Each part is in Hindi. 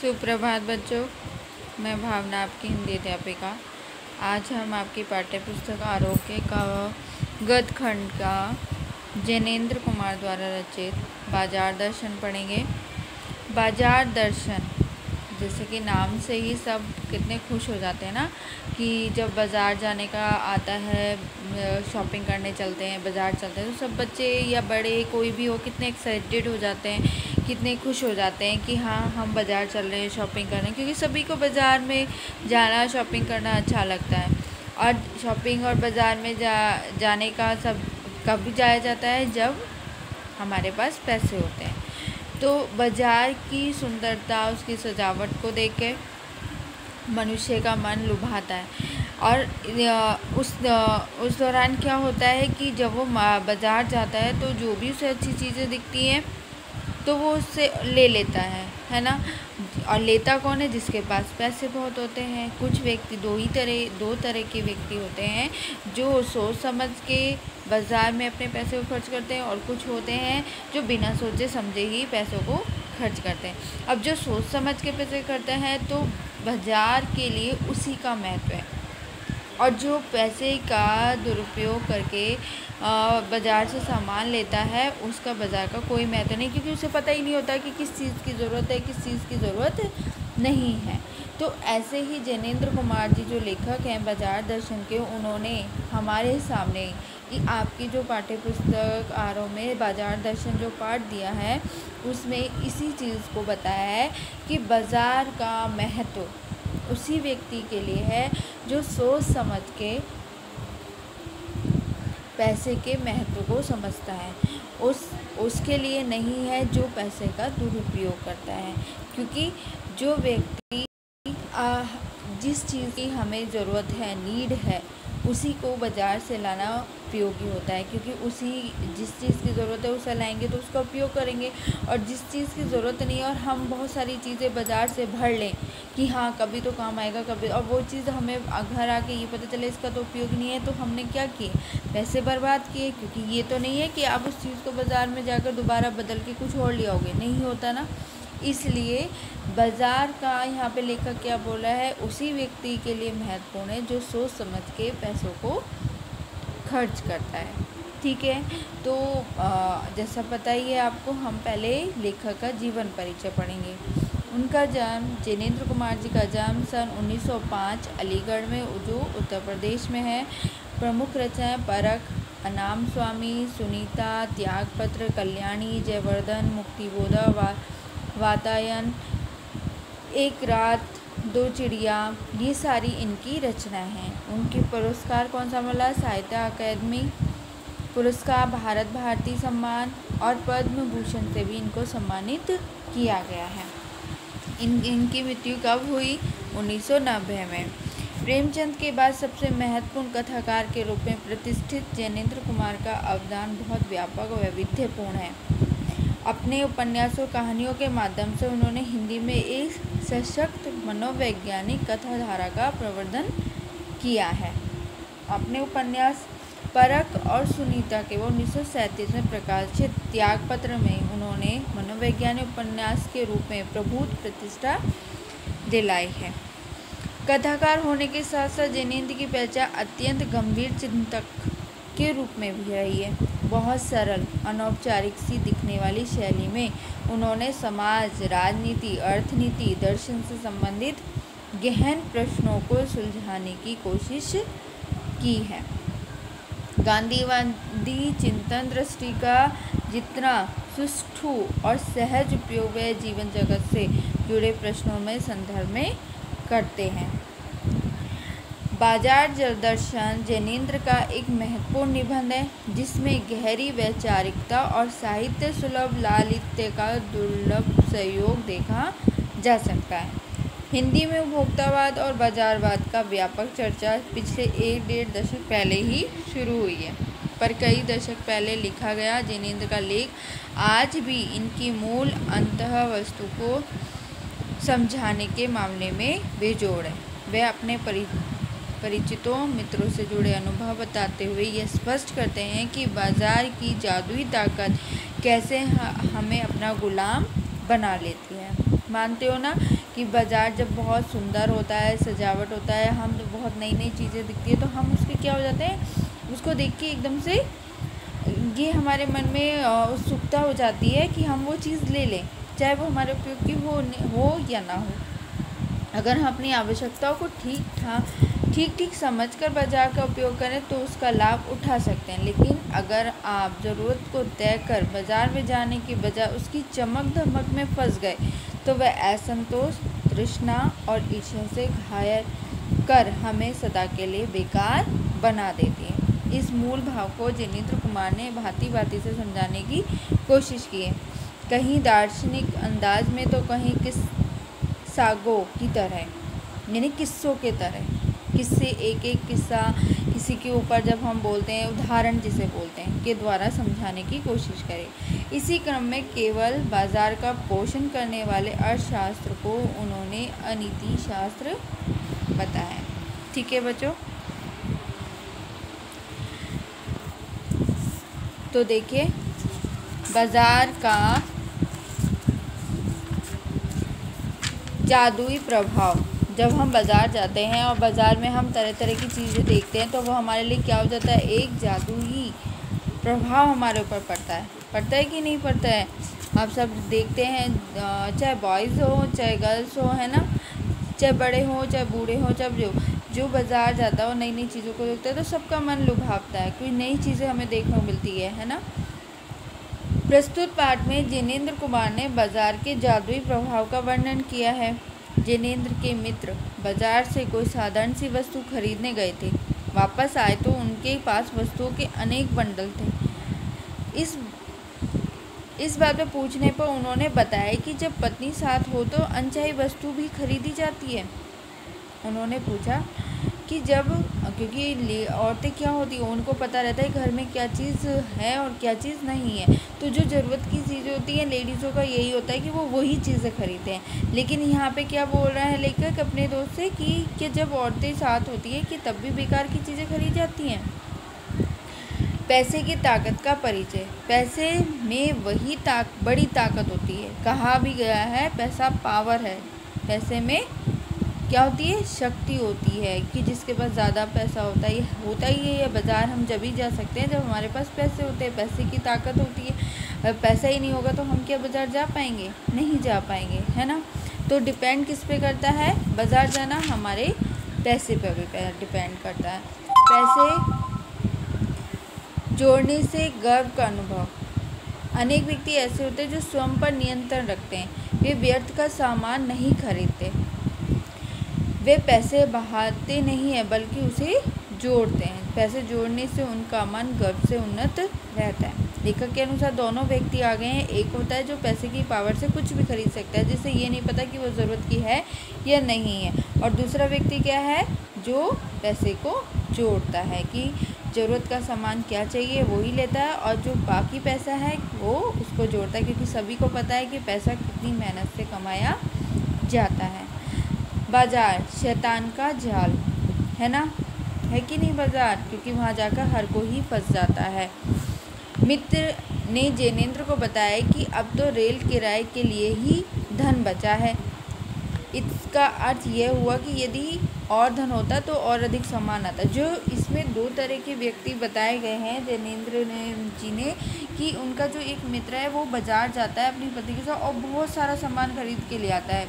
सुप्रभात बच्चों, मैं भावना आपकी हिंदी अध्यापिका। आज हम आपकी पाठ्य पुस्तक आरोग्य का गद्य खंड का जैनेंद्र कुमार द्वारा रचित बाजार दर्शन पढ़ेंगे। बाजार दर्शन, जैसे कि नाम से ही सब कितने खुश हो जाते हैं ना कि जब बाज़ार जाने का आता है, शॉपिंग करने चलते हैं, बाज़ार चलते हैं, तो सब बच्चे या बड़े कोई भी हो कितने एक्साइटेड हो जाते हैं, कितने खुश हो जाते हैं कि हाँ हम बाज़ार चल रहे हैं, शॉपिंग कर रहे हैं। क्योंकि सभी को बाज़ार में जाना, शॉपिंग करना अच्छा लगता है। और शॉपिंग और बाज़ार में जाने का सब कब जाया जाता है, जब हमारे पास पैसे होते हैं। तो बाज़ार की सुंदरता, उसकी सजावट को देख के मनुष्य का मन लुभाता है। और उस दौरान क्या होता है कि जब वो बाज़ार जाता है तो जो भी उसे अच्छी चीज़ें दिखती हैं तो वो उससे ले लेता है ना। और लेता कौन है? जिसके पास पैसे बहुत होते हैं। कुछ व्यक्ति दो तरह के व्यक्ति होते हैं जो सोच समझ के बाज़ार में अपने पैसे को खर्च करते हैं, और कुछ होते हैं जो बिना सोचे समझे ही पैसों को खर्च करते हैं। अब जो सोच समझ के पैसे करते हैं तो बाज़ार के लिए उसी का महत्व है, और जो पैसे का दुरुपयोग करके बाज़ार से सामान लेता है उसका बाज़ार का कोई महत्व नहीं, क्योंकि उसे पता ही नहीं होता कि किस चीज़ की ज़रूरत है, किस चीज़ की ज़रूरत नहीं है। तो ऐसे ही जैनेंद्र कुमार जी जो लेखक हैं बाजार दर्शन के, उन्होंने हमारे सामने कि आपकी जो पाठ्य पुस्तक आरोह में बाजार दर्शन जो पाठ दिया है उसमें इसी चीज़ को बताया है कि बाज़ार का महत्व उसी व्यक्ति के लिए है जो सोच समझ के पैसे के महत्व को समझता है। उसके लिए नहीं है जो पैसे का दुरुपयोग करता है। क्योंकि जो व्यक्ति जिस चीज़ की हमें ज़रूरत है, नीड है, उसी को बाज़ार से लाना उपयोगी होता है। क्योंकि जिस चीज़ की ज़रूरत है उसे लाएंगे तो उसका उपयोग करेंगे, और जिस चीज़ की ज़रूरत नहीं है और हम बहुत सारी चीज़ें बाज़ार से भर लें कि हाँ कभी तो काम आएगा कभी, और वो चीज़ हमें घर आके ये पता चले इसका तो उपयोग नहीं है, तो हमने क्या किए? पैसे बर्बाद किए। क्योंकि ये तो नहीं है कि आप उस चीज़ को बाज़ार में जाकर दोबारा बदल के कुछ और ले आओगे, नहीं होता ना। इसलिए बाज़ार का यहाँ पे लेखक क्या बोला है, उसी व्यक्ति के लिए महत्वपूर्ण है जो सोच समझ के पैसों को खर्च करता है। ठीक है, तो जैसा पता ही है आपको, हम पहले लेखक का जीवन परिचय पढ़ेंगे। उनका जन्म, जैनेंद्र कुमार जी का जन्म सन 1905 अलीगढ़ में, जो उत्तर प्रदेश में है। प्रमुख रचनाएं परख, अनाम स्वामी, सुनीता, त्यागपत्र, कल्याणी, जयवर्धन, मुक्तिबोधा, वातायन, एक रात, दो चिड़िया, ये सारी इनकी रचनाएं हैं। उनके पुरस्कार कौन सा मिला? साहित्य अकादमी पुरस्कार, भारत भारती सम्मान और पद्म भूषण से भी इनको सम्मानित किया गया है। इनकी मृत्यु कब हुई? 1990 में। प्रेमचंद के बाद सबसे महत्वपूर्ण कथाकार के रूप में प्रतिष्ठित जैनेंद्र कुमार का अवदान बहुत व्यापक और वैविध्यपूर्ण है। अपने उपन्यासों कहानियों के माध्यम से उन्होंने हिंदी में एक सशक्त मनोवैज्ञानिक कथाधारा का प्रवर्धन किया है। अपने उपन्यास परख और सुनीता के 1937 में प्रकाशित त्यागपत्र में उन्होंने मनोवैज्ञानिक उपन्यास के रूप में प्रभुत प्रतिष्ठा दिलाई है। कथाकार होने के साथ साथ जैनेंद्र की पहचान अत्यंत गंभीर चिंतक के रूप में भी रही है। बहुत सरल, अनौपचारिक सी दिखने वाली शैली में उन्होंने समाज, राजनीति, अर्थनीति, दर्शन से संबंधित गहन प्रश्नों को सुलझाने की कोशिश की है। गांधीवादी चिंतन दृष्टि का जितना सुष्ठु और सहज उपयोग वे जीवन जगत से जुड़े प्रश्नों में संदर्भ में करते हैं। बाजार दर्शन जैनेंद्र का एक महत्वपूर्ण निबंध है, जिसमें गहरी वैचारिकता और साहित्य सुलभ लालित्य का दुर्लभ संयोग देखा जा सकता है। हिंदी में उपभोक्तावाद और बाजारवाद का व्यापक चर्चा पिछले 1-1.5 दशक पहले ही शुरू हुई है, पर कई दशक पहले लिखा गया जैनेंद्र का लेख आज भी इनकी मूल अंतः वस्तु को समझाने के मामले में बेजोड़ है। वे अपने परिचितों, मित्रों से जुड़े अनुभव बताते हुए यह स्पष्ट करते हैं कि बाज़ार की जादुई ताकत कैसे हमें अपना गुलाम बना लेती है। मानते हो ना कि बाज़ार जब बहुत सुंदर होता है, सजावट होता है, हम तो बहुत नई नई चीज़ें दिखती है तो हम उसके क्या हो जाते हैं, उसको देख के एकदम से ये हमारे मन में उत्सुकता हो जाती है कि हम वो चीज़ ले लें, चाहे वो हमारे उपयोग की हो या ना हो। अगर हम अपनी आवश्यकताओं को ठीक ठीक समझकर बाज़ार का उपयोग करें तो उसका लाभ उठा सकते हैं। लेकिन अगर आप ज़रूरत को तय कर बाज़ार में जाने की बजाय उसकी चमक धमक में फंस गए तो वह असंतोष, तृष्णा और ईर्ष्या से घायल कर हमें सदा के लिए बेकार बना देती है। इस मूल भाव को जिनेंद्र कुमार ने भांति भांति से समझाने की कोशिश की है, कहीं दार्शनिक अंदाज में तो कहीं सागो की तरह, यानी किस्सों के तरह। किस्से, एक एक किस्सा किसी के ऊपर जब हम बोलते हैं, उदाहरण जिसे बोलते हैं, के द्वारा समझाने की कोशिश करें। इसी क्रम में केवल बाजार का पोषण करने वाले अर्थशास्त्र को उन्होंने अनीति शास्त्र बताया। ठीक है बच्चों, तो देखिए बाजार का जादुई प्रभाव। जब हम बाज़ार जाते हैं और बाज़ार में हम तरह तरह की चीज़ें देखते हैं तो वो हमारे लिए क्या हो जाता है, एक जादुई प्रभाव हमारे ऊपर पड़ता है कि नहीं पड़ता है। आप सब देखते हैं, चाहे बॉयज़ हो चाहे गर्ल्स हो, है ना, चाहे बड़े हो चाहे बूढ़े हो, जब जो बाज़ार जाता है और नई नई चीज़ों को देखता है तो सबका मन लुभाता है, कोई नई चीज़ें हमें देखने को मिलती है ना। प्रस्तुत पाठ में जिनेंद्र कुमार ने बाजार के जादुई प्रभाव का वर्णन किया है। जिनेंद्र के मित्र बाजार से कोई साधारण सी वस्तु खरीदने गए थे। वापस आए तो उनके पास वस्तुओं के अनेक बंडल थे। इस बात पर पूछने पर उन्होंने बताया कि जब पत्नी साथ हो तो अनचाही वस्तु भी खरीदी जाती है। उन्होंने पूछा कि क्योंकि औरतें क्या होती हैं, उनको पता रहता है घर में क्या चीज़ है और क्या चीज़ नहीं है, तो जो ज़रूरत की चीज़ें होती हैं लेडीज़ों का यही होता है कि वो वही चीज़ें खरीदते हैं। लेकिन यहाँ पे क्या बोल रहा है लेखक अपने दोस्त से कि जब औरतें साथ होती है कि तब भी बेकार की चीज़ें खरीद जाती हैं। पैसे की ताकत का परिचय। पैसे में वही बड़ी ताकत होती है। कहा भी गया है पैसा पावर है। पैसे में क्या होती है, शक्ति होती है कि जिसके पास ज़्यादा पैसा होता ही है। ये बाज़ार हम जब ही जा सकते हैं जब हमारे पास पैसे होते हैं, पैसे की ताकत होती है। अगर पैसा ही नहीं होगा तो हम क्या बाज़ार जा पाएंगे, नहीं जा पाएंगे, है ना। तो डिपेंड किस पे करता है, बाज़ार जाना हमारे पैसे पे भी डिपेंड करता है। पैसे जोड़ने से गर्व का अनुभव। अनेक व्यक्ति ऐसे होते हैं जो स्वयं पर नियंत्रण रखते हैं। वे व्यर्थ का सामान नहीं खरीदते, वे पैसे बहाते नहीं हैं बल्कि उसे जोड़ते हैं। पैसे जोड़ने से उनका मन गर्व से उन्नत रहता है। लेखक के अनुसार दोनों व्यक्ति आ गए हैं। एक होता है जो पैसे की पावर से कुछ भी खरीद सकता है, जिसे ये नहीं पता कि वो ज़रूरत की है या नहीं है, और दूसरा व्यक्ति क्या है जो पैसे को जोड़ता है कि ज़रूरत का सामान क्या चाहिए वो ही लेता है, और जो बाकी पैसा है वो उसको जोड़ता है, क्योंकि सभी को पता है कि पैसा कितनी मेहनत से कमाया जाता है। बाज़ार शैतान का जाल, है ना, है कि नहीं बाज़ार, क्योंकि वहाँ जाकर हर कोई ही फंस जाता है। मित्र ने जिनेंद्र को बताया कि अब तो रेल किराए के लिए ही धन बचा है। इसका अर्थ यह हुआ कि यदि और धन होता तो और अधिक सामान आता। जो इसमें दो तरह के व्यक्ति बताए गए हैं जिनेंद्र जी ने, कि उनका जो एक मित्र है वो बाज़ार जाता है अपनी पत्नी के साथ और बहुत सारा सामान खरीद के ले आता है,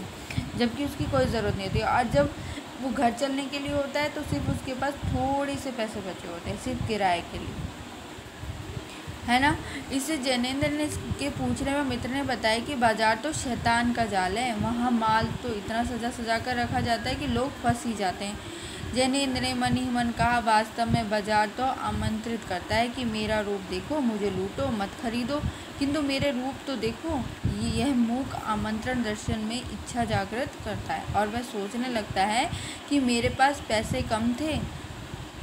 जबकि उसकी कोई ज़रूरत नहीं होती, और जब वो घर चलने के लिए होता है तो सिर्फ उसके पास थोड़े से पैसे बचे होते हैं, सिर्फ किराए के लिए, है ना। इससे जिनेंद्र ने के पूछने में मित्र ने बताया कि बाज़ार तो शैतान का जाल है, वहाँ माल तो इतना सजा कर रखा जाता है कि लोग फंस ही जाते हैं। जिनेंद्र ने मन ही मन कहा, वास्तव में बाज़ार तो आमंत्रित करता है कि मेरा रूप देखो, मुझे लूटो, मत खरीदो, किंतु मेरे रूप तो देखो। यह मूक आमंत्रण दर्शन में इच्छा जागृत करता है और वह सोचने लगता है कि मेरे पास पैसे कम थे,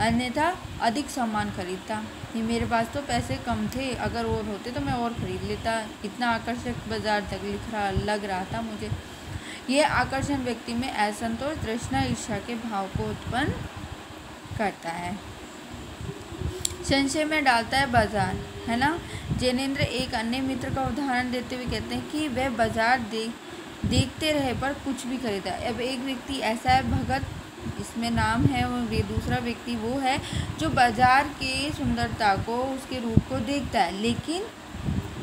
अन्यथा अधिक सामान खरीदता। ये मेरे पास तो पैसे कम थे, अगर और होते तो मैं और ख़रीद लेता। इतना आकर्षक बाज़ार लग रहा था मुझे। ये आकर्षण व्यक्ति में असंतोष, तृष्णा, ईर्ष्या के भाव को उत्पन्न करता है, संशय में डालता है बाज़ार, है ना। जिनेंद्र एक अन्य मित्र का उदाहरण देते हुए कहते हैं कि वह बाज़ार देखते रहे पर कुछ भी खरीदा। अब एक व्यक्ति ऐसा है, भगत इसमें नाम है, और ये दूसरा व्यक्ति वो है जो बाजार के सुंदरता को, उसके रूप को देखता है, लेकिन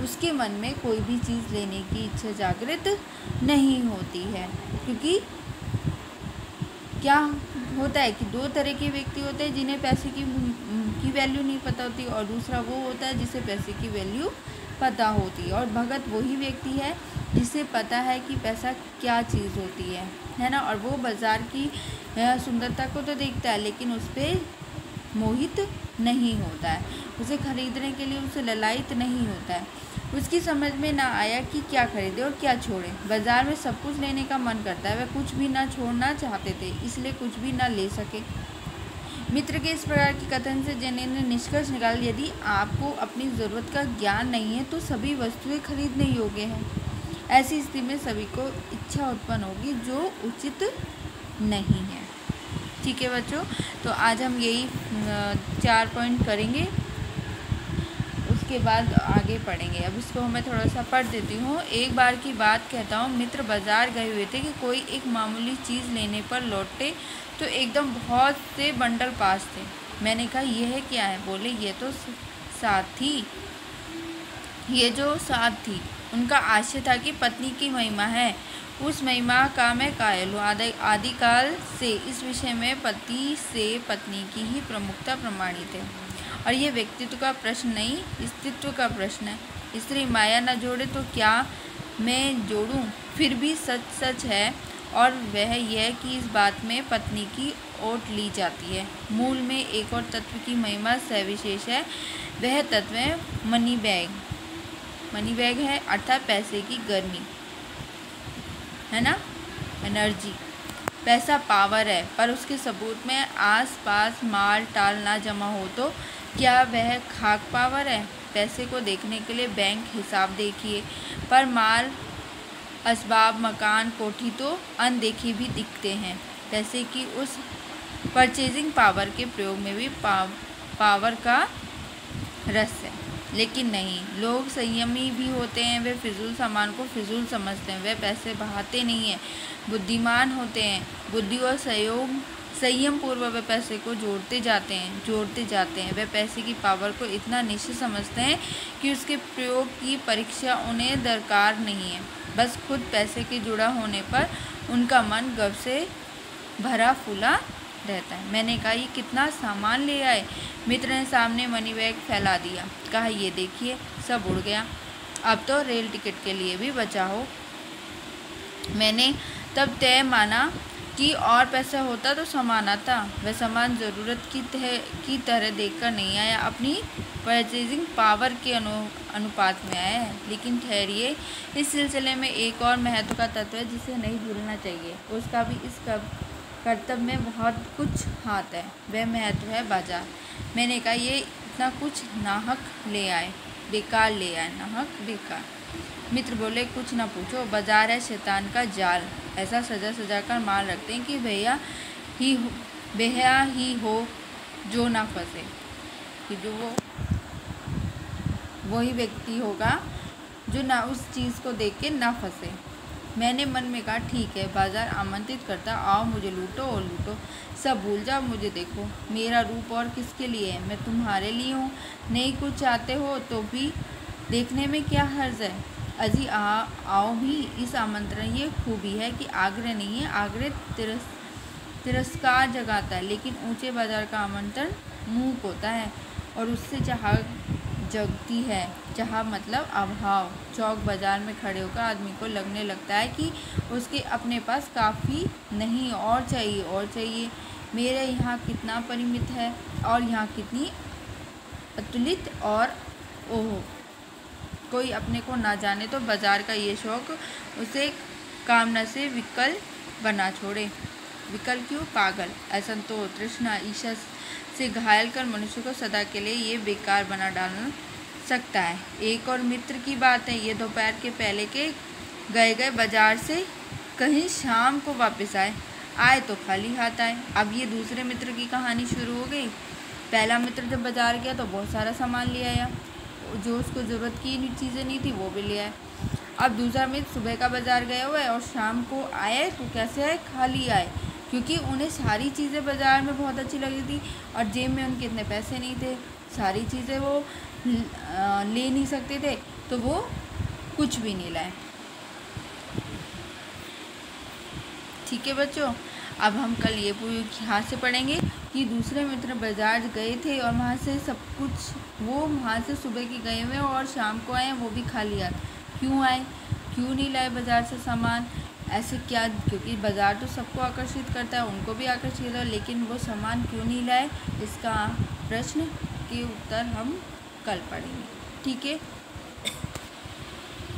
उसके मन में कोई भी चीज़ लेने की इच्छा जागृत नहीं होती है। क्योंकि क्या होता है कि दो तरह के व्यक्ति होते हैं, जिन्हें पैसे की वैल्यू नहीं पता होती, और दूसरा वो होता है जिसे पैसे की वैल्यू पता होती है। और भगत वही व्यक्ति है जिसे पता है कि पैसा क्या चीज़ होती है ना। और वो बाज़ार की सुंदरता को तो देखता है, लेकिन उस पर मोहित नहीं होता है, उसे खरीदने के लिए उसे ललायित नहीं होता है। उसकी समझ में ना आया कि क्या खरीदे और क्या छोड़े। बाजार में सब कुछ लेने का मन करता है, वह कुछ भी ना छोड़ना चाहते थे, इसलिए कुछ भी ना ले सके। मित्र के इस प्रकार की कथन से जैन ने निष्कर्ष निकाला, यदि आपको अपनी ज़रूरत का ज्ञान नहीं है तो सभी वस्तुएं खरीदने योग्य हैं। ऐसी स्थिति में सभी को इच्छा उत्पन्न होगी जो उचित नहीं है। ठीक है बच्चों, तो आज हम यही 4 पॉइंट करेंगे, उसके बाद आगे पढ़ेंगे। अब इसको मैं थोड़ा सा पढ़ देती हूँ। एक बार की बात कहता हूँ, मित्र बाजार गए हुए थे कि कोई एक मामूली चीज़ लेने पर लौटे तो एकदम बहुत से बंडल पास थे। मैंने कहा यह क्या है? बोले ये तो साथी, ये जो साथ थी उनका आशय था कि पत्नी की महिमा है, उस महिमा का मैं कायल हूँ। आदिकाल से इस विषय में पति से पत्नी की ही प्रमुखता प्रमाणित है, और ये व्यक्तित्व का प्रश्न नहीं, अस्तित्व का प्रश्न है। स्त्री माया न जोड़े तो क्या मैं जोड़ूं? फिर भी सच सच है, और वह यह कि इस बात में पत्नी की ओट ली जाती है। मूल में एक और तत्व की महिमा सविशेष है, वह तत्व है मनी बैग। मनी बैग है अर्थात पैसे की गर्मी, है ना, एनर्जी। पैसा पावर है, पर उसके सबूत में आस पास माल टाल ना जमा हो तो क्या वह खाक पावर है? पैसे को देखने के लिए बैंक हिसाब देखिए, पर माल असबाब मकान कोठी तो अनदेखे भी दिखते हैं। पैसे की उस परचेजिंग पावर के प्रयोग में भी पावर का रस है, लेकिन नहीं, लोग संयमी भी होते हैं। वे फिजूल सामान को फिजूल समझते हैं, वे पैसे बहाते नहीं हैं। बुद्धिमान होते हैं, बुद्धि और संयम पूर्वक वे पैसे को जोड़ते जाते हैं। वे पैसे की पावर को इतना निश्चित समझते हैं कि उसके प्रयोग की परीक्षा उन्हें दरकार नहीं है। बस खुद पैसे के जुड़ा होने पर उनका मन गर्व से भरा फूला रहता है। मैंने कहा ये कितना सामान ले आए? मित्र ने सामने मनी बैग फैला दिया, कहा ये देखिए सब उड़ गया, अब तो रेल टिकट के लिए भी बचा हो। मैंने तब तय माना कि और पैसा होता तो सामान आता। वह सामान ज़रूरत की तरह देखकर नहीं आया, अपनी परचेजिंग पावर के अनुपात में आया है। लेकिन ठहरिए, इस सिलसिले में एक और महत्व का तत्व है जिसे नहीं भूलना चाहिए, उसका भी इस कर्तव्य में बहुत कुछ हाथ है। वह महत्व है बाजार। मैंने कहा ये इतना कुछ नाहक ले आए, बेकार ले आए, नाहक बेकार। मित्र बोले कुछ ना पूछो, बाजार है शैतान का जाल, ऐसा सजा सजा कर माल रखते हैं कि भैया ही हो जो ना फंसे, कि जो वही व्यक्ति होगा जो ना उस चीज़ को देख के ना फंसे। मैंने मन में कहा ठीक है, बाजार आमंत्रित करता, आओ मुझे लूटो और लूटो, सब भूल जाओ, मुझे देखो, मेरा रूप और किसके लिए है? मैं तुम्हारे लिए हूँ। नहीं कुछ चाहते हो तो भी देखने में क्या हर्ज है? अजी आओ भी। इस आमंत्रण ये खूबी है कि आग्रह नहीं है, आग्रह तिरस्कार जगाता है, लेकिन ऊंचे बाजार का आमंत्रण मूक होता है और उससे चाह जगती है। चाह मतलब अभाव। चौक बाजार में खड़े होकर आदमी को लगने लगता है कि उसके अपने पास काफ़ी नहीं, और चाहिए और चाहिए। मेरे यहाँ कितना परिमित है और यहाँ कितनी अतुलित, और ओह कोई अपने को ना जाने तो बाजार का ये शौक उसे कामना से विकल बना छोड़े। विकल क्यों? पागल, असंतोष, तृष्णा, ईर्ष्या से घायल कर मनुष्य को सदा के लिए ये बेकार बना डाल सकता है। एक और मित्र की बात है, ये दोपहर के पहले के गए बाजार से कहीं शाम को वापस आए तो खाली हाथ आए। अब ये दूसरे मित्र की कहानी शुरू हो गई। पहला मित्र जब बाजार गया तो बहुत सारा सामान ले आया, जो उसको ज़रूरत की चीज़ें नहीं थी वो भी ले आए। अब दूसरा मित्र सुबह का बाज़ार गए हुए और शाम को आए तो कैसे आए, खाली आए, क्योंकि उन्हें सारी चीज़ें बाज़ार में बहुत अच्छी लगी थी और जेब में उनके इतने पैसे नहीं थे, सारी चीज़ें वो ले नहीं सकते थे, तो वो कुछ भी नहीं लाए। ठीक है बच्चों, अब हम कल ये यहाँ से पढ़ेंगे कि दूसरे मित्र बाज़ार गए थे और वहाँ से सब कुछ, वो वहाँ से सुबह के गए हुए और शाम को आए, वो भी खाली आए। क्यों आए, क्यों नहीं लाए बाज़ार से सामान, ऐसे क्या, क्योंकि बाज़ार तो सबको आकर्षित करता है, उनको भी आकर्षित करता है, लेकिन वो सामान क्यों नहीं लाए, इसका प्रश्न के उत्तर हम कल पढ़ेंगे। ठीक है,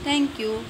थैंक यू।